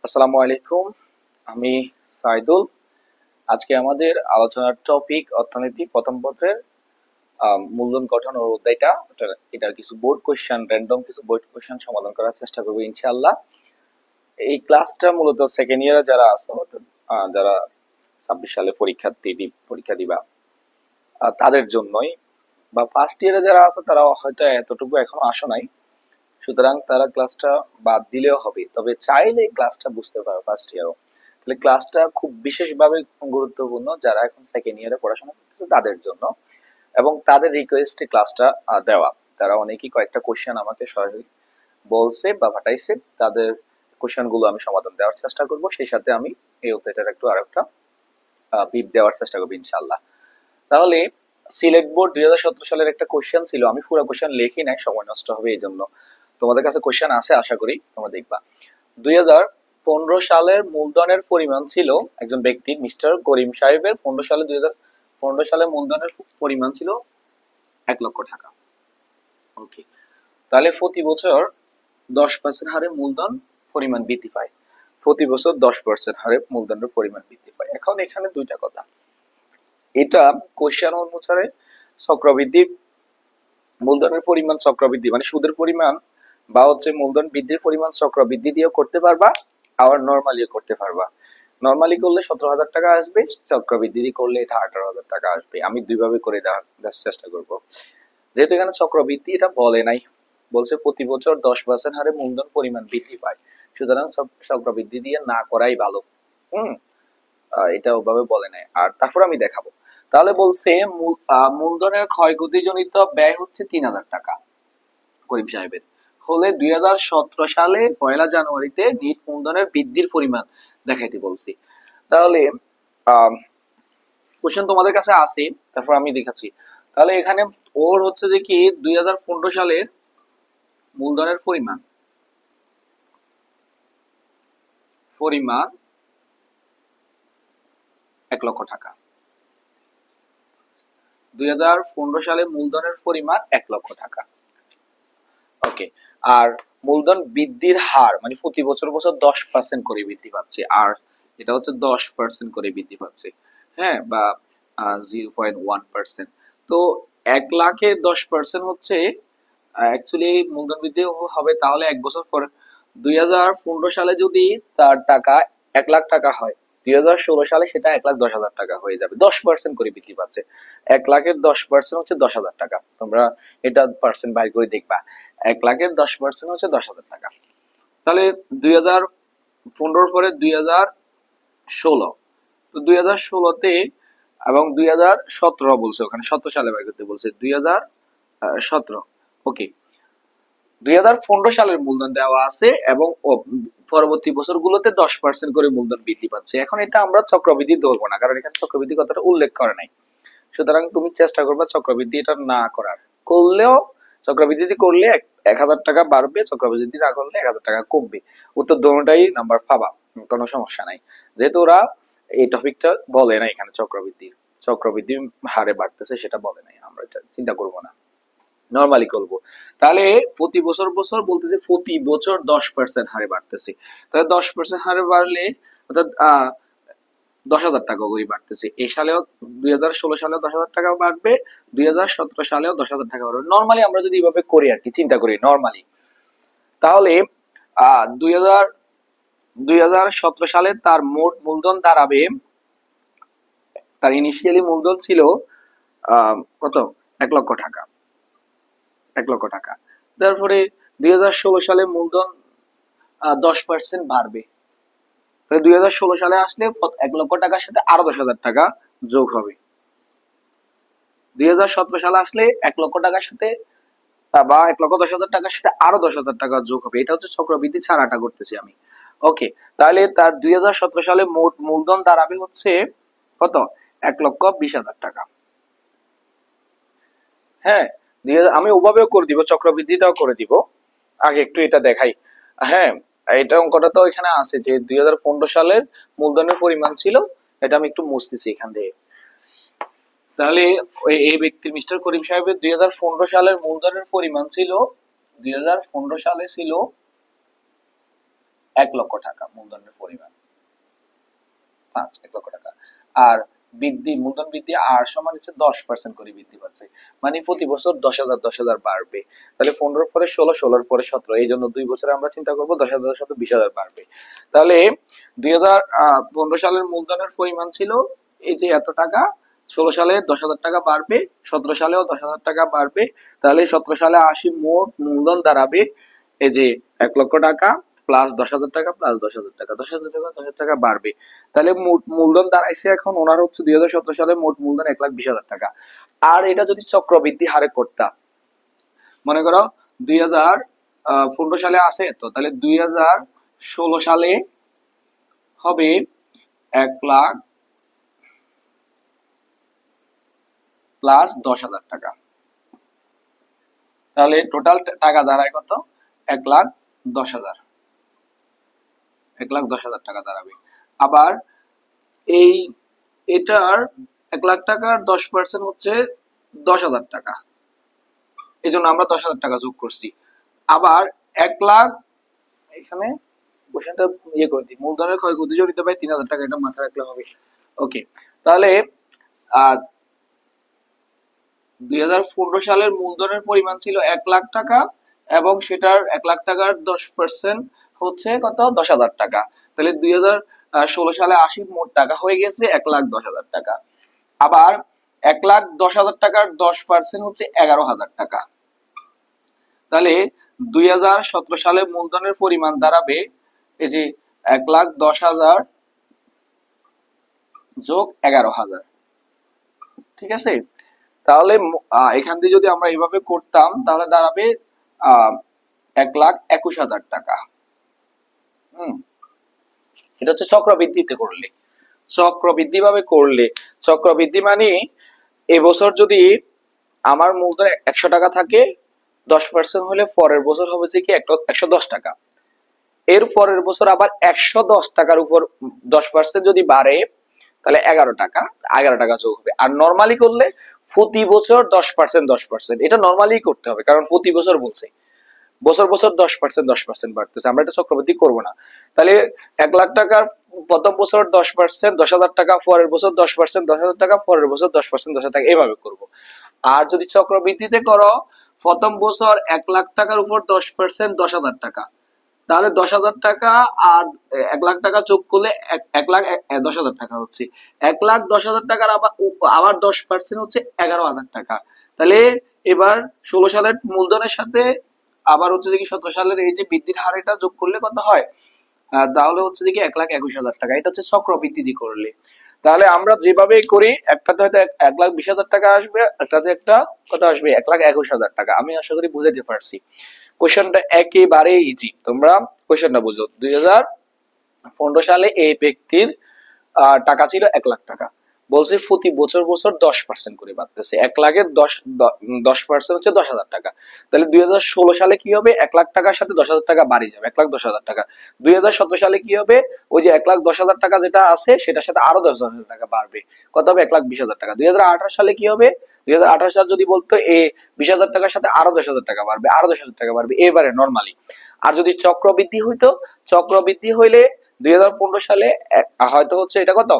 আসসালামু আলাইকুম। আমি সাইদুল। আজকে আমাদের আলোচনার টপিক অর্থনীতি প্রথম পত্রের মূলধন গঠন ও অধ্যায়টা। এটা কিছু বোর্ড কোশ্চেন, র্যান্ডম কিছু বোর্ড কোশ্চেন সমাধান করার চেষ্টা করবো ইনশাআল্লাহ। এই ক্লাসটা মূলত সেকেন্ড ইয়ারে যারা আছো, যারা 26 সালে পরীক্ষা দিবা, তাদের জন্যই, বা ফার্স্ট ইয়ারে যারা আছে তারা হয়তো এতটুকু এখনো আসো নাই, সুতরাং তারা ক্লাসটা বাদ দিলেও হবে, তবে চাইলে ক্লাসটা বুঝতে পারো ফার্স্ট ইয়ারও। তাহলে ক্লাসটা খুব বিশেষভাবে গুরুত্বপূর্ণ যারা এখন সেকেন্ড ইয়ারে পড়াশোনা করতেছে তাদের জন্য, এবং তাদের রিকোয়েস্টে ক্লাসটা দেওয়া। তারা অনেকেই কয়েকটা কোশ্চেন আমাকে সরাসরি বলছে বা পাঠাইছে, তাদের কোশ্চেন গুলো আমি সমাধান দেওয়ার চেষ্টা করব, সেই সাথে আমি এই অধ্যায়টার আরেকটা বিপ দেওয়ার চেষ্টা করবো ইনশাল্লাহ। তাহলে সিলেট বোর্ড 2017 সালের একটা কোশ্চেন ছিল, আমি পুরো কোশ্চেন লিখি নাই, সময় নষ্ট হবে এই জন্য। তোমাদের কাছে কোশ্চেন আছে, আশা করি তোমরা দেখবা। 2015 সালের মূলধনের পরিমাণ ছিল, একজন ব্যক্তি মিস্টার করিম সাহেবের 2015 সালে মূলধনের পরিমাণ ছিল 1 লক্ষ টাকা। ওকে, তাহলে প্রতি বছর 10% হারে মূলধন পরিমাণ বৃদ্ধি পায়। প্রতি বছর 10% হারে মূলধনের পরিমাণ বৃদ্ধি পায়। এখন এখানে দুইটা কথা, এটা কোশ্চেন অনুসারে চক্রবৃদ্ধি, মূলধনের পরিমাণ চক্রবৃদ্ধি মানে সুদের পরিমাণ বা হচ্ছে মূলধন বৃদ্ধির পরিমাণ চক্রবৃদ্ধি দিয়েও করতে পারবা, আবার নর্মালিও করতে পারবা। নর্মালি করলে 17,000 টাকা আসবে, চক্রবৃদ্ধি করলে এটা 18,000 টাকা আসবে। আমি দুইভাবে করে দেওয়ার চেষ্টা করব। যেহেতু এখানে চক্রবৃদ্ধি এটা বলে নাই, বলছে প্রতি বছর 10% হারে মূলধন পরিমাণ বৃদ্ধি পায়, সুতরাং চক্রবৃদ্ধি দিয়ে না করাই ভালো। হুম, এটা ওভাবে বলে নাই। আর তারপর আমি দেখাবো। তাহলে বলছে মূলধনের ক্ষয়ক্ষতিজনিত ব্যয় হচ্ছে 3,000 টাকা করিম সাহেবের, হলে 2017 সালে 1 জানুয়ারিতে নিট মূলধনের বৃদ্ধির পরিমাণ দেখাইতে বলছি। তাহলে কোশ্চেন তোমাদের কাছে আছে, তারপর আমি দেখাচ্ছি। তাহলে এখানে ওর হচ্ছে যে কি 2015 সালের মূলধনের পরিমাণ পরিমাণ 1 লক্ষ টাকা। 2015 সালে মূলধনের পরিমাণ 1 লক্ষ টাকা। ওকে, আর মূলধন বৃদ্ধির হার মানে প্রতি বছর বছর 10% করে বৃদ্ধি পাচ্ছে, আর এটা হচ্ছে 10% করে বৃদ্ধি পাচ্ছে। হ্যাঁ, বা 0.1%। তো 1 লাখে 10% হচ্ছে অ্যাকচুয়ালি মূলধন বৃদ্ধি হবে, তাহলে 1 বছর পর 2015 সালে যদি তার টাকা 1 লাখ টাকা হয়, 2016 সালে সেটা 1,10,000 টাকা হয়ে যাবে। 10% করে বৃদ্ধি পাচ্ছে। 1 লাখের 10% হচ্ছে 10,000 টাকা। তোমরা এটা পার্সেন্ট বাইর করে দেখবা। 1 লাখের 10% হচ্ছে 10,000 টাকা। তাহলে 2015 পরে 2016, তো 2016-তে এবং 2017 বলছে, ওখানে 17 সালে বাইর করতে বলছে, 2017। ওকে, 2015 সালের মূলধন দেওয়া আছে এবং পরবর্তী বছরগুলোতে 10% করে মূলধন বৃদ্ধি পাচ্ছে। এখন এটা আমরা চক্রবৃদ্ধি ধরবো না, কারণ এখানে চক্রবৃদ্ধি কথাটা উল্লেখ করে নাই। সুতরাং তুমি চেষ্টা করবে চক্রবৃদ্ধি এটা না করার। করলেও চক্রবৃদ্ধি করলে 1,000 টাকা বাড়বে, চক্রবৃদ্ধি না করলে 1,000 টাকা কমবে। উত্তর দোনোটাই নাম্বার পাবা, কোনো সমস্যা নাই। যেহেতু ওরা এই টপিকটা বলে না এখানে, চক্রবৃদ্ধি হারে বাড়তেছে সেটা বলে নাই, আমরা এটা চিন্তা করবো না, নর্মালি করবো। তাহলে প্রতি বছর বছর বলতেছে প্রতি বছর 10% হারে বাড়তেছে। তাহলে 10% হারে বাড়লে অর্থাৎ 10,000 টাকা করে বাড়তেছে। এই সালেও 2016 সালেও 10,000 টাকা বাড়বে, 2017 সালেও 10,000 টাকা বাড়বে। নর্মালি আমরা যদি এইভাবে করি আর কি, চিন্তা করি নর্মালি, তাহলে 2017 সালে তার মোট মূলধন দাঁড়াবে, তার ইনিশিয়ালি মূলধন ছিল কত, 1 লক্ষ টাকা। 1 লক্ষ টাকা। তারপরে 2016 সালে মূলধন 10% বাড়বে। 2016 সালে আসলে 1 লক্ষ টাকার সাথে আরো 10,000 টাকা যোগ হবে। 2017 সালে আসলে 1 লক্ষ টাকার সাথে বা 1,10,000 টাকার সাথে আরো 10,000 টাকা যোগ হবে। এটা হচ্ছে চক্রবৃদ্ধি ছাড়াটা করতেছি আমি। ওকে, তাহলে তার 2017 সালে মোট মূলধন দাঁড়াবে হচ্ছে কত, 1,20,000 টাকা। হ্যাঁ, আমি ওভাবেও করে দিব, চক্রবৃদ্ধিটাও করে দিব। আগে একটু এটা দেখাই। হ্যাঁ, এটা অঙ্কটা তো এখানে আছে যে 2015 সালের মূলধনের পরিমাণ ছিল, এটা আমি একটু মুছতেছি এখান থেকে। তাহলে এই ব্যক্তির মিস্টার করিম সাহেবের 2015 সালের মূলধনের পরিমাণ ছিল, 2015 সালে ছিল 1,00,000 টাকা মূলধনের পরিমাণ 1,00,000 টাকা। আর মূলধন বৃদ্ধি আর সমান হচ্ছে 10% করে বৃদ্ধি পাচ্ছে, মানে প্রতি বছর 10,000 বাড়বে। তাহলে 15 পরে 16, 16 পরে 17, এই জন্য 2 বছরে আমরা চিন্তা করবো 10,000 সাথে 20,000 বাড়বে। তাহলে 2015 সালের মূলধনের পরিমাণ ছিল এই যে এত টাকা, 16 সালে 10,000 টাকা বাড়বে, 17 সালেও 10,000 টাকা বাড়বে। তাহলে 17 সালে মোট মূলধন দাঁড়াবে এই যে 1,00,000 টাকা প্লাস 10,000 টাকা প্লাস 10,000 টাকা, 10,000 টাকা 10,000 টাকা বাড়বে। তাহলে মূলধন দাঁড়াইছে এখন ওনার হচ্ছে 2017 সালে মোট মূলধন 1,20,000 টাকা। আর এটা যদি চক্রবৃদ্ধি হারে করতাম, মনে করো 2015 সালে আছে তো, তাহলে 2016 সালে হবে 1,00,000 প্লাস 10,000 টাকা। তাহলে টোটাল টাকা দাঁড়ায় কত? 1,10,000, 1,10,000 টাকা দাঁড়াবে। আবার এটার 1,00,000 টাকার 10% হচ্ছে 10,000 টাকা, এই জন্য আমরা 10,000 টাকা যোগ করছি। আবার 1,00,000, এখানে কোশ্চেনটা করে দিই, মূলধনের ক্ষয়ক্ষতি জড়িত পাই 3,000 টাকা, এটা মাথায় রাখলে হবে। ওকে, তাহলে 2015 সালের মূলধনের পরিমাণ ছিল 1,00,000 টাকা এবং সেটার 1,00,000 টাকার 10% হচ্ছে কত? 10,000 টাকা। তাহলে 2016 সালে 80 মোট টাকা হয়ে গেছে 1,10,000 টাকা। আবার 1,10,000 টাকার 10% হচ্ছে 11,000 টাকা। তাহলে 2017 সালে মূলধনের পরিমাণ দাঁড়াবে এই যে 1,10,000 যোগ 11,000, ঠিক আছে? তাহলে এখান দিয়ে যদি আমরা এইভাবে করতাম তাহলে দাঁড়াবে 1,21,000 টাকা। এটা হচ্ছে চক্রবৃদ্ধিতে করলে। চক্রবৃদ্ধি ভাবে করলে, চক্রবৃদ্ধি মানে এবছর যদি আমার মূলধন 100 টাকা থাকে, 10% হলে পরের বছর হবে যে কি 110 টাকা। এর পরের বছর আবার 110 টাকার উপর 10% যদি বাড়ে তাহলে 11 টাকা, 11 টাকা যোগ হবে। আর নরমালি করলে প্রতি বছর 10%, 10%, এটা নরমালি করতে হবে, কারণ প্রতি বছর বলছে বছর বছর 10%, 10% বাড়তেছে, আমরা এটা চক্রবৃদ্ধি করবো না। তাহলে 1,00,000 টাকার প্রথম বছর 10%, 10,000 টাকা, পরের বছর 10%, 10,000 টাকা, পরের বছর 10%, 10,000 টাকা, এভাবে করবো। আর যদি চক্রবৃদ্ধিতে করো, প্রথম বছর 1,00,000 টাকার উপর 10%, 10,000 টাকা, তাহলে 10,000 টাকা আর 1,00,000 টাকা যোগ করলে 1,10,000 টাকা হচ্ছে। 1,10,000 টাকার আবার 10% হচ্ছে 11,000 টাকা। তাহলে এবার 16 সালের মূলধনের সাথে আবার হচ্ছে যে কি 17 সালের এই যে বৃদ্ধির হার, এটা যোগ করলে কত হয়? তাহলে হচ্ছে যে কি 1,21,000 টাকা। এটা হচ্ছে চক্রবৃদ্ধি করলে। তাহলে আমরা যেভাবে করি, একটাতে হয়তো 1,20,000 টাকা আসবে, একটাতে একটা কত আসবে? 1,21,000 টাকা। আমি আশা করি বুঝাইতে পারছি। কোশ্চেনটা একেবারে ইজি, তোমরা কোশ্চেনটা বুঝো। 2015 সালে এই ব্যক্তির টাকা ছিল 1,00,000 টাকা, বলছে প্রতি বছর বছর 10% করে বাড়তেছে। 1,00,000-এর 10% হচ্ছে 10,000 টাকা। তাহলে 2016 সালে কি হবে? 1,00,000 টাকার সাথে 10,000 টাকা বাড়ি যাবে, 1,10,000 টাকা। 2017 সালে কি হবে? ওই যে 1,10,000 টাকা যেটা আছে সেটার সাথে আরো 10,000 টাকা বাড়বে, কত হবে? 1,20,000 টাকা। 2018 সালে কি হবে? 2018 সাল যদি বলতো 20,000 টাকার সাথে আরো 10,000 টাকা বাড়বে, আরো 10,000 টাকা বাড়বে, এবারে নর্মালি। আর যদি চক্রবৃদ্ধি হইতো, চক্রবৃদ্ধি হইলে 2015 সালে হয়তো হচ্ছে এটা কত?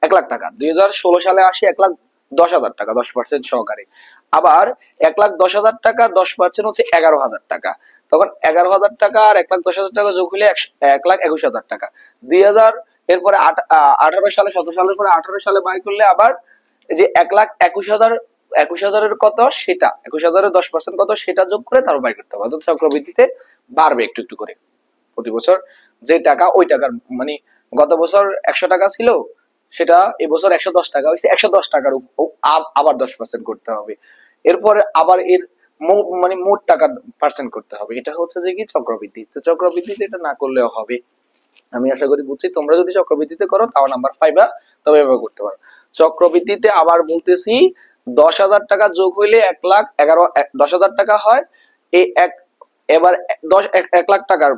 1,00,000 টাকা। 2016 সালে আসি 1,10,000 টাকা 10% সহকারে। আবার 1,10,000 টাকা 10% হচ্ছে 11,000 টাকা। তখন 11,000 টাকা আর 1,10,000 টাকা যোগ হলে 1,21,000 টাকা। 2000 এরপরে 18 সালে, 17 সালের পরে 18 সালে বাই করলে আবার যে 1,21,000, 21,000-এর কত সেটা, 21,000-এর 10% কত সেটা যোগ করে তারপর বাই করতে হবে। অর্থাৎ চক্রবৃদ্ধিতে বাড়বে একটু একটু করে প্রতি বছর যে টাকা, ওই টাকার মানে গত বছর 100 টাকা ছিল, সেটা এবছর 110 টাকা হয়েছে, 110 টাকার আবার 10% করতে হবে। এরপরে আবার এর মানে মোট টাকার পার্সেন্ট করতে হবে। এটা হচ্ছে যে কি চক্রবৃদ্ধি। তো চক্রবৃদ্ধিতে এটা না করলেও হবে। আমি আশা করি বুঝছি। তোমরা যদি চক্রবৃদ্ধিতে করো তাও নাম্বার পাইবা, তবে এভাবে করতে পারো। চক্রবৃদ্ধিতে আবার বলতেছি 10,000 টাকা যোগ হইলে 1,11,000, 10,000 টাকা হয়। এই এবার 1,00,000 টাকার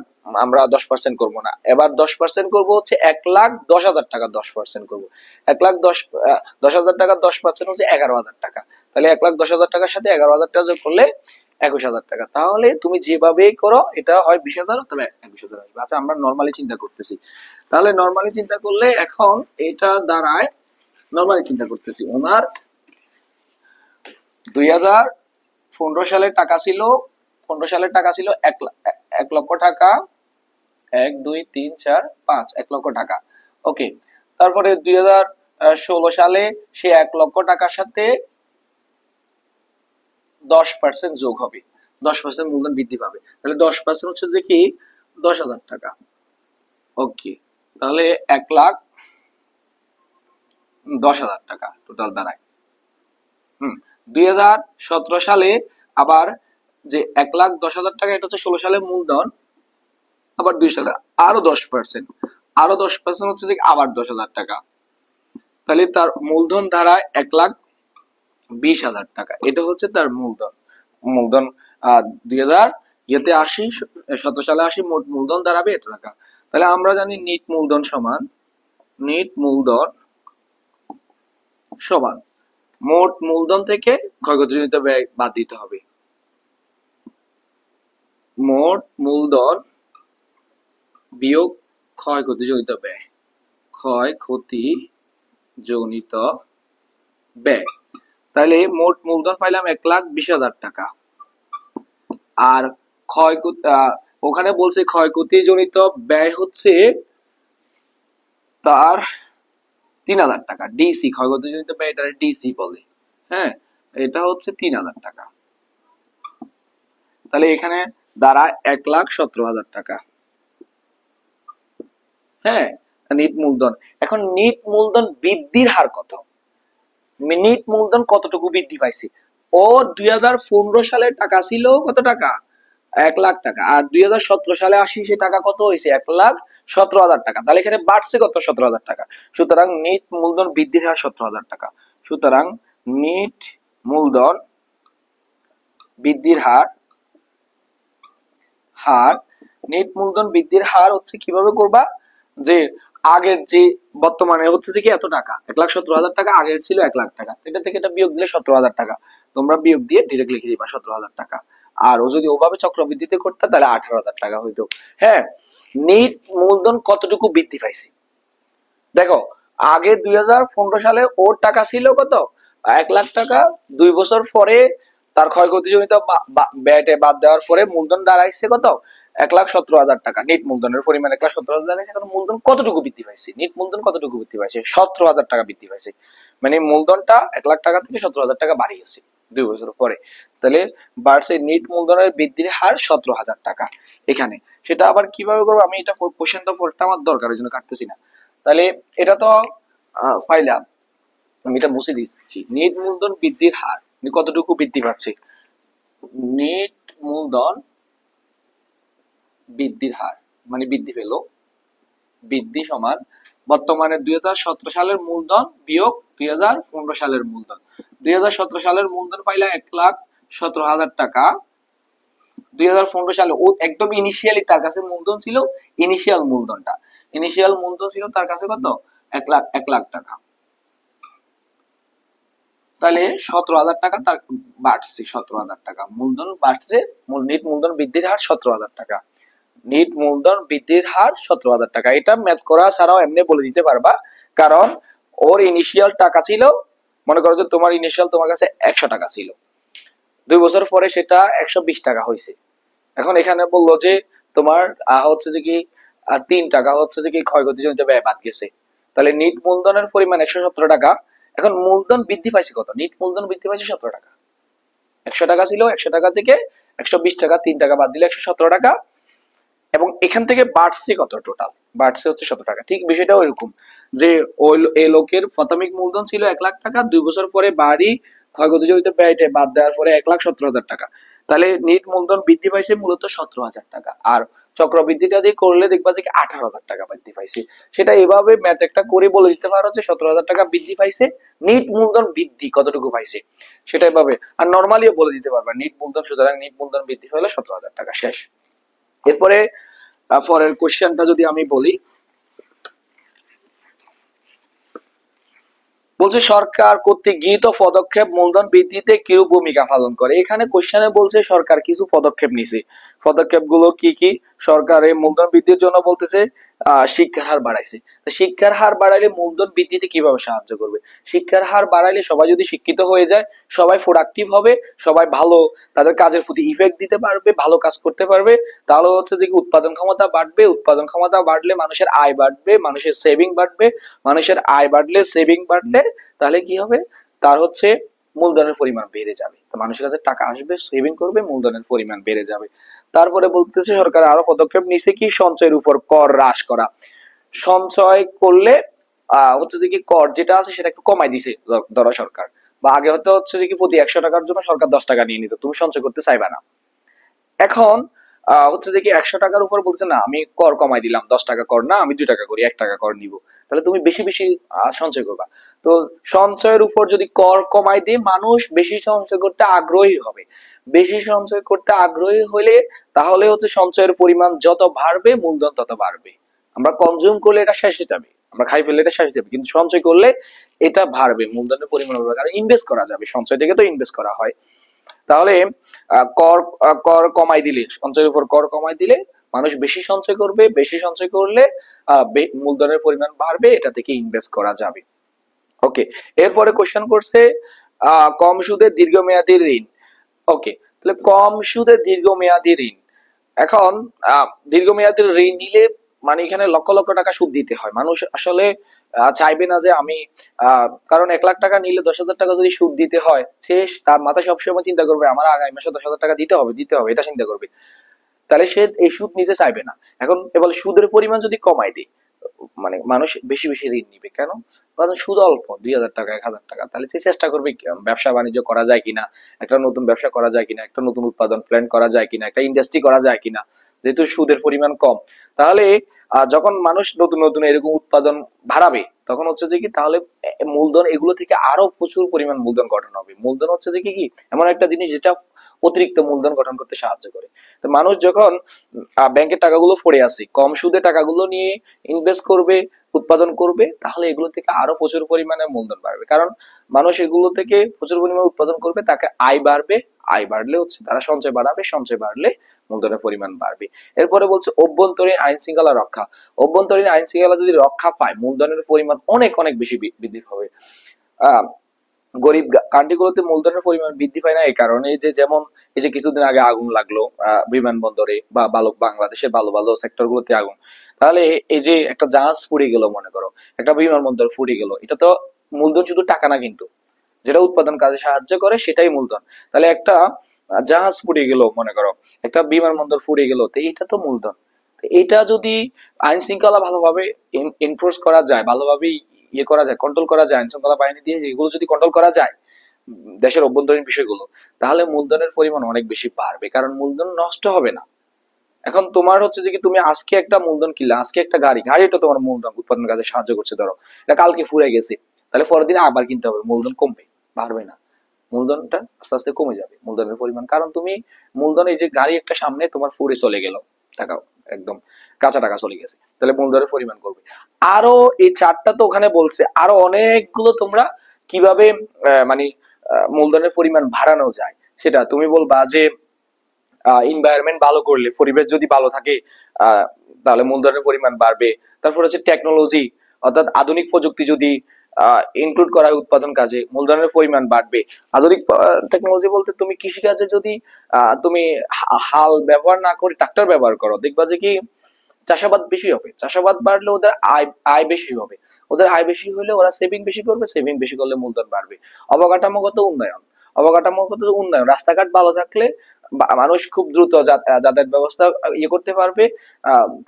আমরা 10% করবো না, এবার 10% করবো হচ্ছে 1,10,000 টাকা 10% করবো। 1,10,000 টাকা 10% হচ্ছে 11,000 টাকা। তাহলে 1,10,000 টাকার সাথে 11,000 টাকা যোগ করলে 21,000 টাকা। তাহলে তুমি যেভাবেই করো এটা হয় 20,000 অথবা 21,000 আসবে। আচ্ছা আমরা নরমালি চিন্তা করতেছি, তাহলে নরমালি চিন্তা করলে এখন এটা দাঁড়ায়, নরমালি চিন্তা করতেছি ওনার 2015 সালের টাকা ছিল, 15 সালের টাকা ছিল 1 লক্ষ টাকা, 1 2 3 4 5, 1 লক্ষ টাকা। ওকে, তারপরে 2016 সালে সে 1 লক্ষ টাকার সাথে 10% যোগ হবে, 10% মূলধন বৃদ্ধি পাবে, তাহলে 10% হচ্ছে যে কি 10,000 টাকা। ওকে, তাহলে 1,10,000 টাকা টোটাল দাঁড়ায়। 2017 সালে আবার যে 1,10,000 টাকা, এটা হচ্ছে 16 সালের মূলধন, আবার 2 সালে আরো 10%, আরো 10% হচ্ছে যে আবার 10,000 টাকা, তাহলে তার মূলধন দাঁড়ায় 1,20,000 টাকা। এটা হচ্ছে তার মূলধন। মূলধন 2017 সালে 80, মোট মূলধন দাঁড়াবে এত টাকা। তাহলে আমরা জানি নিট মূলধন সমান, নিট মূলধন সমান মোট মূলধন থেকে ক্ষয়ক্ষতিজনিত ব্যয় বাদ দিতে হবে। মোট মূলধন বিয়োগ ক্ষয়ক্ষতিজনিত ব্যয়, ক্ষয়ক্ষতিজনিত ব্যয়। তাহলে মোট মূলধন পাইলাম 1,20,000 টাকা, আর ক্ষয়ক্ষতি ওখানে বলছে ক্ষয়ক্ষতিজনিত ব্যয় হচ্ছে তার 3,000 টাকা, ডিসি ক্ষয়ক্ষতিজনিত ব্যয়, এটা ডিসি বলে। হ্যাঁ, এটা হচ্ছে 3,000 টাকা। তাহলে এখানে দাঁড়ায় 1,17,000 টাকা। হ্যাঁ, নিট মূলধন। এখন নিট মূলধন বৃদ্ধির হার কত? নিট মূলধন কতটুকু বৃদ্ধি পাইছে? ও 2015 সালে টাকা ছিল কত টাকা? 1,00,000 টাকা, আর 2017 সালে আসি সে টাকা কত হয়েছে? 1,17,000 টাকা। তাহলে এখানে বাড়ছে কত? 17,000 টাকা। সুতরাং নিট মূলধন বৃদ্ধির হার 17,000 টাকা। সুতরাং নিট মূলধন বৃদ্ধির হার নিট মূলধন বৃদ্ধির হার হচ্ছে কিভাবে করবা, যে আগের যে বর্তমানে হচ্ছে যে কি এত টাকা 1,17,000 টাকা, আগের ছিল 1,00,000 টাকা, এটা থেকে এটা বিয়োগ দিলে 17,000 টাকা, তোমরা বিয়োগ দিয়ে ডিরেক্ট লিখে দিবা 17,000 টাকা। আর ও যদি ওভাবে চক্রবৃদ্ধিতে করতে তাহলে 18,000 টাকা হইতো। হ্যাঁ, নিট মূলধন কতটুকু বৃদ্ধি পাইছে দেখো, আগে 2015 সালে ওর টাকা ছিল কত? 1,00,000 টাকা। 2 বছর পরে তার ক্ষয়ক্ষতিজনিত ব্যয়টা বাদ দেওয়ার পরে মূলধন দাঁড়াইছে কত? 1,17,000 টাকা। নিট মূলধনের পরিমাণ 1,17,000 দাঁড়াইছে। এখন মূলধন কতটুকু বৃদ্ধি পাইছে? নিট মূলধন কতটুকু বৃদ্ধি পাইছে? 17,000 টাকা বৃদ্ধি পাইছে। মানে মূলধনটা 1,00,000 টাকা থেকে 17,000 টাকা বাড়িয়েছে 2 বছর পরে। তাহলে বাড়ছে নিট মূলধনের বৃদ্ধির হার 17,000 টাকা এখানে। সেটা আবার কিভাবে করবো, আমি এটা কোশ্চেনটা পড়তে আমার দরকার, ওই জন্য কাটতেছি না। তাহলে এটা তো পাইলাম, আমি এটা মুছে দিচ্ছি। নেট মূলধন বৃদ্ধির হার কতটুকু বৃদ্ধি পাচ্ছে? নেট মূলধন বৃদ্ধির হার মানে বৃদ্ধি পেল, বৃদ্ধি সমান বর্তমানে 2017 সালের মূলধন বিয়োগ 2015 সালের মূলধন। 2017 সালের মূলধন পাইলাম 1,17,000 টাকা। 2015 সালে ও একদম ইনিশিয়ালি তার কাছে মূলধন ছিল, ইনিশিয়াল মূলধন ছিল তার কাছে কত? 1,00,000 টাকা। তাহলে 17,000 টাকা তার বাড়ছে, 17,000 টাকা মূলধন বাড়ছে। নিট মূলধন বৃদ্ধির হার 17,000 টাকা। নিট মূলধন বৃদ্ধির হার 17,000 টাকা। এটা ম্যাথ করা ছাড়াও এমনি বলে দিতে পারবা, কারণ ওর ইনিশিয়াল টাকা ছিল, মনে করো যে তোমার ইনিশিয়াল তোমার কাছে 100 টাকা ছিল, 2 বছর পরে সেটা 120 টাকা হয়েছে। এখন এখানে বললো যে তোমার হচ্ছে যে কি 3 টাকা হচ্ছে যে কি ক্ষয়ক্ষতিজনিত ব্যয় বাদ গেছে। তাহলে নিট মূলধনের পরিমাণ 117 টাকা। এখন মূলধন বৃদ্ধি পাইছে কত? নিট মূলধন বৃদ্ধি পাইছে 17 টাকা। 100 টাকা ছিল, 100 টাকা থেকে 120 টাকা, 3 টাকা বাদ দিলে 117 টাকা। এবং এখান থেকে বাড়ছে কত? টোটাল বাড়ছে হচ্ছে 17 টাকা। ঠিক বিষয়টা ওইরকম যে ওই এই লোকের প্রাথমিক মূলধন ছিল 1,00,000 টাকা, 2 বছর পরে বাড়ি ক্ষয়ক্ষতিজনিত ব্যয়টা বাদ দেওয়ার পরে 1,17,000 টাকা। তাহলে নিট মূলধন বৃদ্ধি পাইছে মূলত 17,000 টাকা। আর চক্রবৃদ্ধিটা দিয়ে করলে দেখবা যে 18,000 টাকা বৃদ্ধি পাইছে। সেটা এভাবে ম্যাথ একটা করে বলে দিতে পারো যে 17,000 টাকা বৃদ্ধি পাইছে, নিট মূলধন বৃদ্ধি কতটুকু পাইছে সেটা এভাবে। আর নরমালিও বলে দিতে পারবা নিট মূলধন, সুতরাং নিট মূলধন বৃদ্ধি হলো 17,000 টাকা। শেষ। এরপরে পরের কোশ্চেনটা যদি আমি বলি, বলছে সরকার কর্তৃক গৃহীত পদক্ষেপ মূলধন বৃদ্ধিতে কিরূপ ভূমিকা পালন করে। এখানে কোশ্চেনে বলছে সরকার কিছু পদক্ষেপ নিছে, পদক্ষেপ গুলো কি কি? সরকার এই মূলধন বৃদ্ধির জন্য বলতেছে শিক্ষার হার বাড়াইছে। শিক্ষার হার বাড়াইলে মূলধন বৃদ্ধিতে কিভাবে সাহায্য করবে? শিক্ষার হার বাড়াইলে সবাই যদি শিক্ষিত হয়ে যায়, সবাই প্রোডাক্টিভ হবে, সবাই ভালো তাদের কাজের প্রতি ইফেক্ট দিতে পারবে, ভালো কাজ করতে পারবে, তাহলে হচ্ছে যে উৎপাদন ক্ষমতা বাড়বে, উৎপাদন ক্ষমতা বাড়লে মানুষের আয় বাড়বে, মানুষের সেভিং বাড়বে, মানুষের আয় বাড়লে সেভিং বাড়লে তাহলে কি হবে? তার হচ্ছে মূলধনের পরিমাণ বেড়ে যাবে, তো মানুষের কাছে টাকা আসবে, সেভিং করবে, মূলধনের পরিমাণ বেড়ে যাবে। তারপরে বলতেছে সরকার আরো পদক্ষেপ নিছে কি? সঞ্চয়ের উপর কর হ্রাস করা। সঞ্চয় করলে হচ্ছে যে কি কর যেটা আছে সেটা একটু কমাই দিছে ধরো সরকার, বা আগে হয়তো হচ্ছে যে কি প্রতি 100 টাকার জন্য সরকার 10 টাকা নিয়ে নিত, তুমি সঞ্চয় করতে চাইবা না। এখন হচ্ছে যে কি 100 টাকার উপর বলছে না আমি কর কমাই দিলাম, 10 টাকা কর না, আমি 2 টাকা করি, 1 টাকা কর নিব, তাহলে তুমি বেশি বেশি সঞ্চয় করবা। তো সঞ্চয়ের উপর যদি কর কমাই দিয়ে মানুষ বেশি সঞ্চয় করতে আগ্রহী হবে, বেশি সঞ্চয় করতে আগ্রহী হলে তাহলে হচ্ছে সঞ্চয়ের পরিমাণ যত বাড়বে মূলধন তত বাড়বে। আমরা কনজিউম করলে এটা শেষ হয়ে যাবে, আমরা খাই ফেললে এটা শেষ হয়ে যাবে, কিন্তু সঞ্চয় করলে এটা বাড়বে, মূলধনের পরিমাণ বাড়বে, কারণ ইনভেস্ট করা যাবে, সঞ্চয় থেকে তো ইনভেস্ট করা হয়। তাহলে কর কর কমাই দিলে, সঞ্চয়ের উপর কর কমাই দিলে মানুষ বেশি সঞ্চয় করবে, বেশি সঞ্চয় করলে মূলধনের পরিমাণ বাড়বে, এটা থেকে ইনভেস্ট করা যাবে। ওকে, এরপরে কোশ্চেন করছে কম সুদে দীর্ঘমেয়াদী ঋণ। ওকে, তাহলে কম সুদে দীর্ঘমেয়াদী ঋণ। এখন দীর্ঘমেয়াদী ঋণ নিলে মানে এখানে লক্ষ লক্ষ টাকা সুদ দিতে হয়, মানুষ আসলে চাইবে না যে আমি কারণ 1 লাখ টাকা নিলে 10,000 টাকা যদি সুদ দিতে হয়, সে তার মাথায় সবসময় চিন্তা করবে আমার আগামী মাসে 10,000 টাকা দিতে হবে, দিতে হবে, এটা চিন্তা করবে, তাহলে সে এই সুদ নিতে চাইবে না। এখন এবার সুদের পরিমাণ যদি কমাই দিই, মানে মানুষ বেশি বেশি ঋণ নিবে কেন? কারণ সুদ অল্প, 2,000 টাকা, 1,000 টাকা, তাহলে সে চেষ্টা করবে ব্যবসা বাণিজ্য করা যায় কিনা, একটা নতুন ব্যবসা করা যায় কিনা, একটা নতুন উৎপাদন প্ল্যান করা যায় কিনা, একটা ইন্ডাস্ট্রি করা যায় কিনা, যেহেতু সুদের পরিমাণ কম। তাহলে যখন মানুষ নতুন নতুন এরকম উৎপাদন বাড়াবে তখন হচ্ছে যে কি তাহলে মূলধন এগুলো থেকে আরো প্রচুর পরিমাণ মূলধন গঠন হবে। মূলধন হচ্ছে যে কি এমন একটা জিনিস যেটা অতিরিক্ত মূলধন গঠন করতে সাহায্য করে। তো মানুষ যখন ব্যাংকের টাকাগুলো পড়ে আছে কম সুদে টাকাগুলো নিয়ে ইনভেস্ট করবে, উৎপাদন করবে, তাহলে এগুলো থেকে আরো প্রচুর পরিমাণে মূলধন বাড়বে, কারণ মানুষ এগুলো থেকে প্রচুর পরিমাণে উৎপাদন করবে, তাকে আয় বাড়বে, আয় বাড়লে হচ্ছে তারা সঞ্চয় বাড়াবে, সঞ্চয় বাড়লে মূলধনের পরিমাণ বাড়বে। এরপরে বলছে অভ্যন্তরীণ আইন শৃঙ্খলা রক্ষা। অভ্যন্তরীণ আইন শৃঙ্খলা যদি রক্ষা পায় মূলধনের পরিমাণ অনেক অনেক বেশি বৃদ্ধি হবে। আহ গরিব কান্ট্রিগুলোতে মূলধনের পরিমাণ বৃদ্ধি পায় না এই কারণে যে যেমন এই যে কিছুদিন আগে আগুন লাগলো বিমানবন্দরে বা বাংলাদেশের ভালো ভালো সেক্টর গুলোতে আগুন, তাহলে এই যে একটা জাহাজ পুড়ে গেল, মনে করো একটা বিমানবন্দর পুড়ে গেল, এটা তো মূলধন শুধু টাকা না, কিন্তু যেটা উৎপাদন কাজে সাহায্য করে সেটাই মূলধন। তাহলে একটা জাহাজ পুড়ে গেল, মনে করো একটা বিমানবন্দর পুড়ে গেল, তো এটা তো মূলধন। এটা যদি আইন শৃঙ্খলা ভালোভাবে এনফোর্স করা যায়, ভালোভাবে ইয়ে করা যায়, কন্ট্রোল করা যায়, আইন শৃঙ্খলা বাহিনী দিয়ে এগুলো যদি কন্ট্রোল করা যায় দেশের অভ্যন্তরীণ বিষয়গুলো, তাহলে মূলধনের পরিমাণ অনেক বেশি বাড়বে, কারণ মূলধন নষ্ট হবে না। এখন তোমার হচ্ছে যে কি তুমি আজকে একটা মূলধন কিনলে, আজকে একটা গাড়ি, গাড়িটা তোমার মূলধন উৎপাদন কাজে সাহায্য করছে, ধরো এটা কালকে ফুরে গেছে, তাহলে পরের দিন আবার কিনতে হবে, মূলধন কমবে, বাড়বে না, মূলধনটা আস্তে আস্তে কমে যাবে মূলধনের পরিমাণ, কারণ তুমি মূলধন এই যে গাড়ি একটা সামনে তোমার ফুরে চলে গেল, টাকা একদম কাঁচা টাকা চলে গেছে, তাহলে মূলধনের পরিমাণ করবে। আরো এই চারটা তো ওখানে বলছে, আরো অনেকগুলো তোমরা কিভাবে মানে মূলধনের পরিমাণ বাড়ানো যায় সেটা তুমি বলবা যে এনভায়রনমেন্ট ভালো করলে, পরিবেশ যদি ভালো থাকে তাহলে মূলধনের পরিমাণ বাড়বে। তারপর হচ্ছে টেকনোলজি, অর্থাৎ আধুনিক প্রযুক্তি যদি ইনক্লুড করা হয় উৎপাদন কাজে, মূলধনের পরিমাণ বাড়বে। আধুনিক টেকনোলজি বলতে তুমি কৃষিকাজে যদি তুমি হাল ব্যবহার না করে ট্রাক্টর ব্যবহার করো, দেখবা যে কি চাষাবাদ বেশি হবে, চাষাবাদ বাড়লে ওদের আয় আয় বেশি হবে, ওদের আয় বেশি হলে ওরা সেভিং বেশি করবে, সেভিং বেশি করলে মূলধন বাড়বে। অবকাঠামোগত উন্নয়ন, অবকাঠামোগত উন্নয়ন, রাস্তাঘাট ভালো থাকলে মানুষ খুব দ্রুত যাতায়াত ব্যবস্থা ইয়ে করতে পারবে,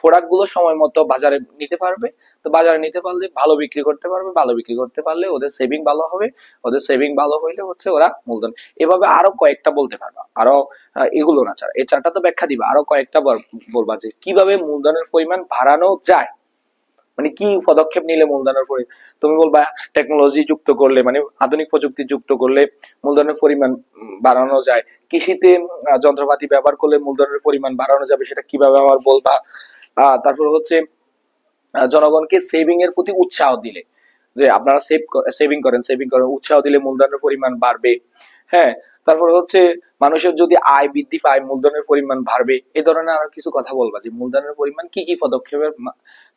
প্রোডাক্ট গুলো সময় মতো বাজারে নিতে পারবে, তো বাজারে নিতে পারলে ভালো বিক্রি করতে পারবে, ভালো বিক্রি করতে পারলে ওদের সেভিং ভালো হবে, ওদের সেভিং ভালো হইলে হচ্ছে ওরা মূলধন। এভাবে আরো কয়েকটা বলতে পারবা, আরো এগুলো না ছাড়া এই চারটা তো ব্যাখ্যা দিবা, আরো কয়েকটা বলবা যে কিভাবে মূলধনের পরিমাণ বাড়ানো যায়, মানে কি পদক্ষেপ নিলে মূলধনের পরিমাণ, তুমি বলবা টেকনোলজি যুক্ত করলে, মানে আধুনিক প্রযুক্তি যুক্ত করলে মূলধনের পরিমাণ বাড়ানো যায়, কৃষিতে যন্ত্রপাতি ব্যবহার করলে মূলধনের পরিমাণ বাড়ানো যাবে, সেটা কিভাবে আমার বলবা। তারপর হচ্ছে জনগণকে সেভিং এর প্রতি উৎসাহ দিলে, যে আপনারা সেভিং করেন, উৎসাহ দিলে মূলধনের পরিমাণ বাড়বে। হ্যাঁ, তারপরে হচ্ছে মানুষের যদি আয় বৃদ্ধি পায় মূলধনের পরিমাণ বাড়বে। এই ধরনের আরো কিছু কথা বলবা যে মূলধনের পরিমাণ কি কি পদক্ষেপের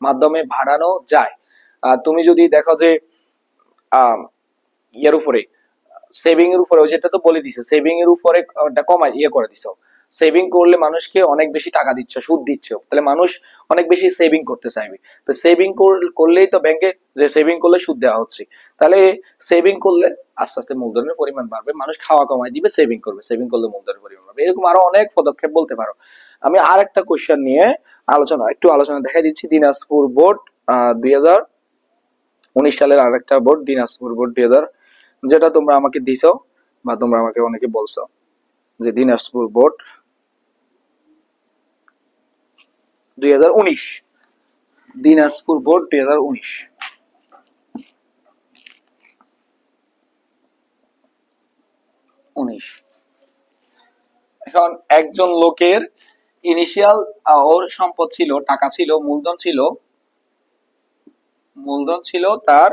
মাধ্যমে বাড়ানো যায়। তুমি যদি দেখো যে আহ ইয়ের উপরে, সেভিং এর উপরে, যেটা তো বলে দিছে, সেভিং এর উপরে ওটা কমাই করে দিছো। সেভিং করলে মানুষকে অনেক বেশি টাকা দিচ্ছ, সুদ দিচ্ছ, তাহলে মানুষ অনেক বেশি সেভিং করতে চাইবে। তো সেভিং করলেই তো ব্যাংকে যে সেভিং করলে সুদ দেওয়া হচ্ছে, তাহলে সেভিং করলে আস্তে আস্তে মূলধনের পরিমাণ বাড়বে, মানুষ খাওয়া কমাই দিবে, সেভিং করবে, সেভিং করলে মূলধনের পরিমাণ বাড়বে। এরকম আরো অনেক পদক্ষেপ বলতে পারো। আমি আর একটা কোশ্চেন নিয়ে আলোচনা দেখাই দিচ্ছি। দিনাজপুর বোর্ড 2019 সালের আর একটা বোর্ড, দিনাজপুর বোর্ড 2000, যেটা তোমরা আমাকে দিছো বা তোমরা আমাকে অনেকে বলছো যে দিনাজপুর বোর্ড 2019, দিনাজপুর বোর্ড 2019। এখন একজন লোকের ইনিশিয়াল ওর সম্পদ ছিল, টাকা ছিল, মূলধন ছিল তার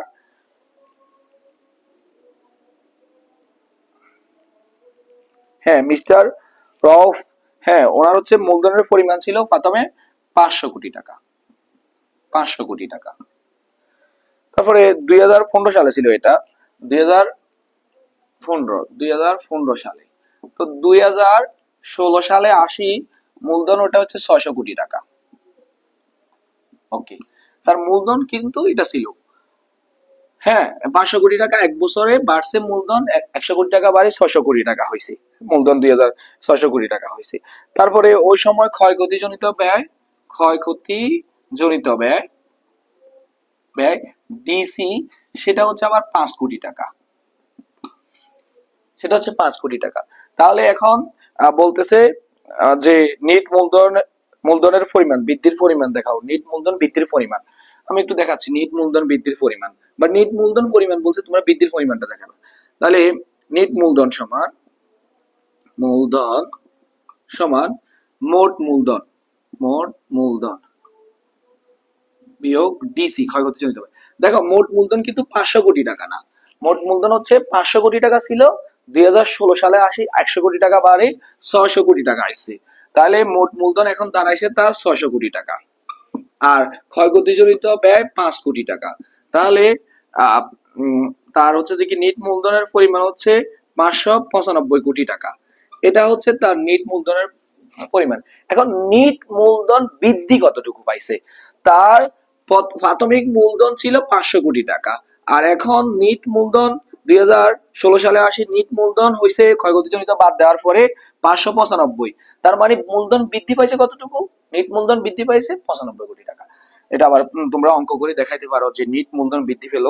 হ্যাঁ মিস্টার রউফ, হ্যাঁ ওনার হচ্ছে মূলধনের পরিমাণ ছিল প্রথমে 500 কোটি টাকা, 500 কোটি টাকা। তারপরে 2015 সালে ছিল এটা, 2015 সালে। তো 2016 সালে আসি মূলধন ওটা হচ্ছে 600 কোটি টাকা। ওকে, তার মূলধন কিন্তু এটা ছিল হ্যাঁ 500 কোটি টাকা, এক বছরে বাড়ছে মূলধন 100 কোটি টাকা বাড়ে 600 কোটি টাকা হয়েছে মূলধন, 600 কোটি টাকা হয়েছে। তারপরে ওই সময় ক্ষয়ক্ষতি জনিত ব্যয় ডিসি, সেটা হচ্ছে আবার 5 কোটি টাকা, সেটা হচ্ছে 5 কোটি টাকা। তাহলে এখন বলতেছে যে নিট মূলধনের পরিমাণ বৃদ্ধির পরিমাণ দেখাও, নিট মূলধন বৃদ্ধির পরিমাণ। আমি একটু দেখাচ্ছি নিট মূলধন বৃদ্ধির পরিমাণ, বা নিট মূলধন পরিমাণ বলছে, তোমরা বৃদ্ধির পরিমাণটা দেখাবে। তাহলে নিট মূলধন সমান মোট মূলধন বিয়োগ ডিসি, ক্ষয়ক্ষতি জনিত ব্যয়। দেখো মোট মূলধন কিন্তু 500 কোটি টাকা না, মোট মূলধন হচ্ছে 500 কোটি টাকা ছিল, 2016 সালে আসি 100 কোটি টাকা বাড়ে 600 কোটি টাকা আসছে। তাহলে মোট মূলধন এখন দাঁড়াইছে তার 600 কোটি টাকা, আর ক্ষয়ক্ষতি জনিত ব্যয় 5 কোটি টাকা। তাহলে তার হচ্ছে যে কি নিট মূলধনের পরিমাণ হচ্ছে 595 কোটি টাকা। এটা হচ্ছে তার নিট মূলধনের পরিমাণ। এখন নিট মূলধন বৃদ্ধি কতটুকু পাইছে, তার প্রাথমিক মূলধন ছিল 500 কোটি টাকা, আর এখন নিট মূলধন 2016 সালে আসি নিট মূলধন হয়েছে ক্ষয়ক্ষতিজনিত বাদ দেওয়ার পরে 595। তার মানে মূলধন বৃদ্ধি পাইছে কতটুকু, নিট মূলধন বৃদ্ধি পাইছে 95 কোটি টাকা। এটা আবার তোমরা অঙ্ক করে দেখাইতে পারো যে নিট মূলধন বৃদ্ধি পেল,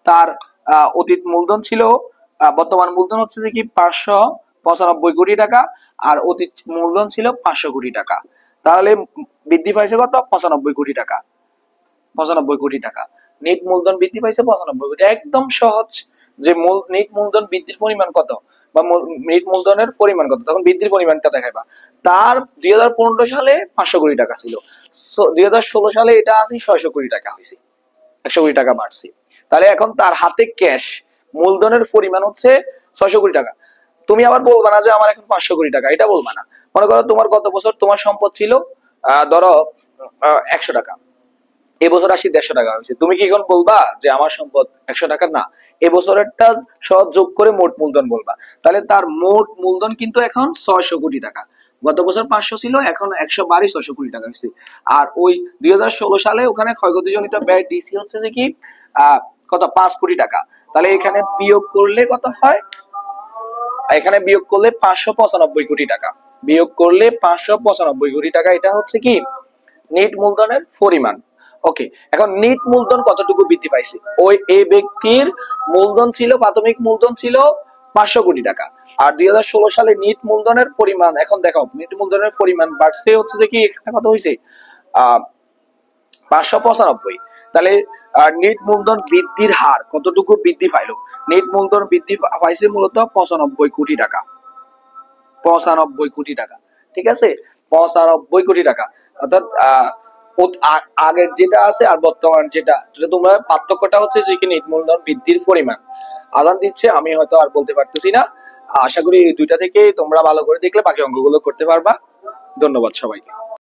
তার অতীত মূলধন ছিল, বর্তমান মূলধন হচ্ছে যে কি 595 কোটি টাকা, আর অতীত মূলধন ছিল 500 কোটি টাকা। তাহলে বৃদ্ধি পাইছে কত, 95 কোটি টাকা, 95 কোটি টাকা। নিট মূলধন বৃদ্ধি পাইছে 95 কোটি। একদম সহজ যে নিট মূলধন বৃদ্ধির পরিমাণ কত, বা নিট মূলধনের পরিমাণ কত, তখন বৃদ্ধির পরিমাণটা দেখাইবা। তার 2015 সালে 500 কোটি টাকা ছিল, 2016 সালে এটা আছে 600 কোটি টাকা হয়েছে, 100 কোটি টাকা বাড়ছে। তাহলে এখন তার হাতে ক্যাশ মূলধনের পরিমাণ হচ্ছে 600 কোটি টাকা। তুমি আবার বলবা না যে আমার এখন 500 কোটি টাকা, এটা বলবা না। মনে করো তোমার গত বছর তোমার সম্পদ ছিল ধরো 100 টাকা, এবছর আসি 150 টাকা হয়েছে, তুমি কি এখন বলবা যে আমার সম্পদ 100 টাকা? না, এবছরেরটা সহ যোগ করে মোট মূলধন বলবা। তাহলে তার মোট মূলধন কিন্তু এখন 600 কোটি টাকা, গত বছর 500 ছিল, এখন 100 বাড়ি 600 কোটি টাকা হয়েছে। আর ওই 2016 সালে ওখানে ক্ষয়ক্ষতিজনিত ব্যয় ডিসি হচ্ছে যে কি কত, 5 কোটি টাকা। তাহলে এখানে বিয়োগ করলে কত হয়, এখানে বিয়োগ করলে 595 কোটি টাকা, বিয়োগ করলে 595 কোটি টাকা। এটা হচ্ছে কি নিট মূলধনের পরিমাণ। ওকে, এখন নিট মূলধন কতটুকু বৃদ্ধি পাইছে, ওই এই ব্যক্তির মূলধন ছিল, প্রাথমিক মূলধন ছিল 500 কোটি টাকা, আর 2016 সালে নিট মূলধনের পরিমাণ, এখন দেখো নিট মূলধনের পরিমাণ বাড়ছে হচ্ছে যে কি এখানে কত হয়েছে 595। তাহলে নিট মূলধন বৃদ্ধির হার কতটুকু বৃদ্ধি পাইলো, নিট মূলধন বৃদ্ধি পাইছে মূলত 95 কোটি টাকা, 95 কোটি টাকা। ঠিক আছে, 95 কোটি টাকা। অর্থাৎ আগের যেটা আছে আর বর্তমান যেটা তোমরা পার্থক্যটা হচ্ছে যে কি নিট মূলধন বৃদ্ধির পরিমাণ আদান দিচ্ছে। আমি হয়তো আর বলতে পারতেছি না। আশা করি এই দুইটা থেকে তোমরা ভালো করে দেখলে বাকি অঙ্কগুলো করতে পারবা। ধন্যবাদ সবাইকে।